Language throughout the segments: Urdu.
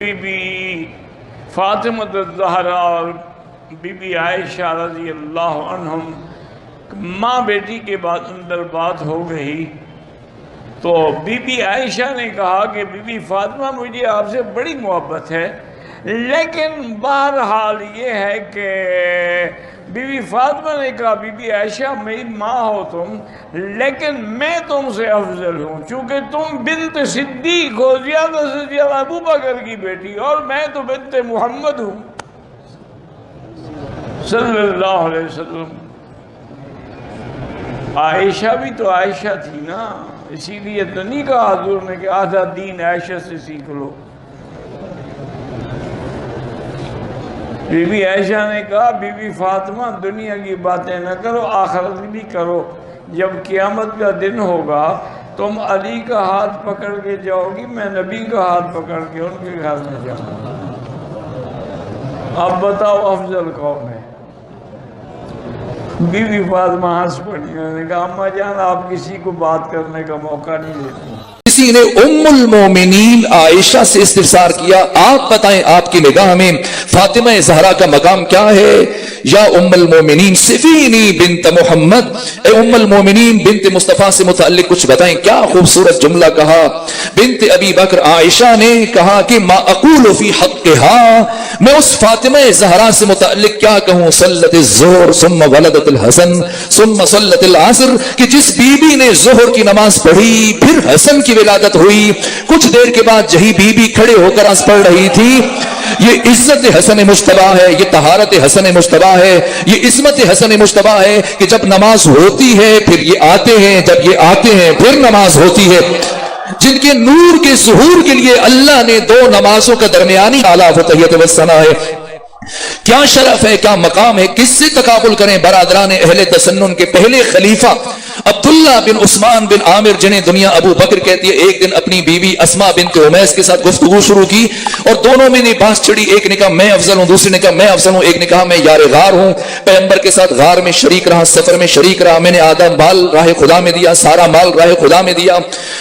بی بی فاطمہ الزہرا اور بی بی عائشہ رضی اللہ عنہم ماں بیٹی کے بعد اندر بات ہو گئی تو بی بی عائشہ نے کہا کہ بی بی فاطمہ مجھے آپ سے بڑی محبت ہے، لیکن بہرحال یہ ہے کہ بی بی فاطمہ نے کہا بی بی عائشہ میری ماں ہو تم، لیکن میں تم سے افضل ہوں، چونکہ تم بنت صدیق ہو، زیادہ سے زیادہ ابو بکر کی بیٹی، اور میں تو بنت محمد ہوں صلی اللہ علیہ وسلم۔ عائشہ بھی تو عائشہ تھی نا، اسی لیے تو نہیں کہا حضور نے کہ آدھا دین عائشہ سے سیکھ لو۔ بی بی عائشہ نے کہا بی بی فاطمہ دنیا کی باتیں نہ کرو، آخرت بھی کرو، جب قیامت کا دن ہوگا تم علی کا ہاتھ پکڑ کے جاؤ گی، میں نبی کا ہاتھ پکڑ کے ان کے گھر میں جاؤں گا۔ اب بتاؤ افضل کون ہے؟ بی بی فاطمہ ہنس پڑی، انہوں نے کہا اماں جان آپ کسی کو بات کرنے کا موقع نہیں دیتی۔ کسی نے ام المومنین عائشہ سے استفسار کیا، آپ بتائیں آپ کی نگاہ میں فاطمہ زہرا کا مقام کیا ہے؟ یا ام المومنین صفینی بنت محمد، اے ام المومنین بنت مصطفیٰ سے متعلق کچھ بتائیں۔ کیا خوبصورت جملہ کہا بنت ابی بکر عائشہ نے، کہا کہ ما اقول فی حقہا، میں اس فاطمہ زہرا سے متعلق کیا کہوں، صلت الظہر ثم ولدت الحسن ثم صلت العصر، کہ جس بی بی نے ظہر کی نماز پڑھی پھر حسن کی ولادت ہوئی، کچھ دیر کے بعد جہی بی بی کھڑے ہو کر آج پڑھ رہی تھی۔ یہ عزت حسن مجتبیٰ ہے، یہ طہارت حسن مجتبیٰ ہے، یہ عصمت حسن مجتبیٰ ہے کہ جب نماز ہوتی ہے پھر یہ آتے ہیں، جب یہ آتے ہیں پھر نماز ہوتی ہے۔ جن کے نور کے ظہور کے لیے اللہ نے دو نمازوں کا درمیانی اعلیٰ و تحیت و ثنا ہے۔ کیا شرف ہے، کیا مقام ہے، کس سے تقابل کریں برادران اہل تسنن کے پہلے خلیفہ عبداللہ بن عثمان بن عامر، جنہیں دنیا ابو بکر کہتی ہے، ایک دن اپنی بیوی اسما بنت امیس کے ساتھ گفتگو شروع کی اور دونوں میں نے بحث چھڑی، ایک نے کہا میں افضل ہوں، دوسرے نے کہا میں افضل ہوں، ایک نے کہا میں یار غار ہوں، پیغمبر کے ساتھ غار میں شریک رہا، سفر میں شریک رہا، میں نے آدھا مال راہ خدا میں دیا، سارا مال راہ خدا میں دیا۔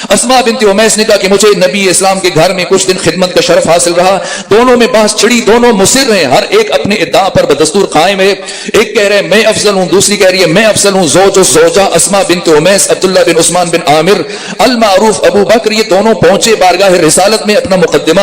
اسما بنت امیس نے کہا کہ مجھے نبی اسلام کے گھر میں کچھ دن خدمت کا شرف حاصل رہا۔ دونوں میں بحث چھڑی، دونوں مصر ہیں، ہر ایک اپنے ادعا پر بدستور قائم ہے۔ ایک کہہ رہے میں افضل ہوں، دوسری کہہ رہی ہے میں افضل ہوں۔ زوج و زوجہ اسما بنت امیس، عبداللہ بن عثمان بن عامر المعروف ابو بکر، یہ دونوں پہنچے بارگاہ رسالت میں، اپنا مقدمہ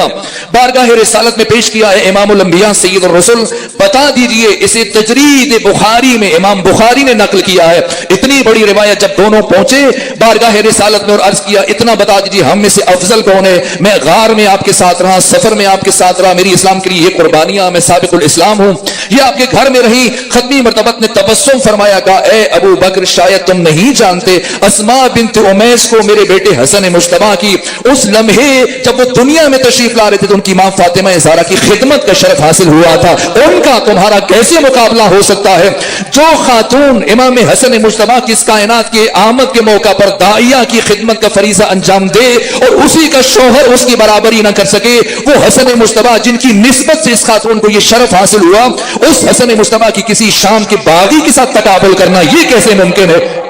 بارگاہ رسالت میں پیش کیا ہے۔ امام الانبیاء سید الرسل، بتا دیجئے اسے تجرید بخاری میں امام بخاری نے نقل کیا ہے، اتنی بڑی روایت۔ جب دونوں پہنچے بارگاہ رسالت میں اور عرض کیا اتنا بتا دیجئے ہم میں سے افضل کون ہے؟ میں غار میں آپ کے ساتھ رہا، سفر میں آپ کے ساتھ رہا، میری اسلام کے لیے یہ قربانیاں، میں سابق الاسلام ہوں، یہ آپ کے گھر میں رہی۔ ختمی مرتبت نے تبسم فرمایا، کہا اے ابو بکر شاید تم نہیں جانتے اسما بنت امیس کو میرے بیٹے حسن مجتبیٰ کی اس لمحے جب وہ دنیا میں تشریف لا رہے تھے تو ان کی ماں فاطمہ زہرا کی خدمت کا شرف حاصل ہوا تھا، ان کا تمہارا کیسے مقابلہ ہو سکتا ہے؟ جو خاتون امام حسن مجتبیٰ کی اس کائنات کے آمد کے موقع پر داعیہ کی خدمت کا فریضہ انجام دے اور اسی کا شوہر اس کی برابری نہ کر سکے، وہ حسن مجتبیٰ جن کی نسبت سے اس خاتون کو یہ شرف حاصل ہوا، اس حسن مجتبیٰ کی کسی شام کے باغی کے ساتھ تقابل کرنا یہ کیسے ممکن ہے؟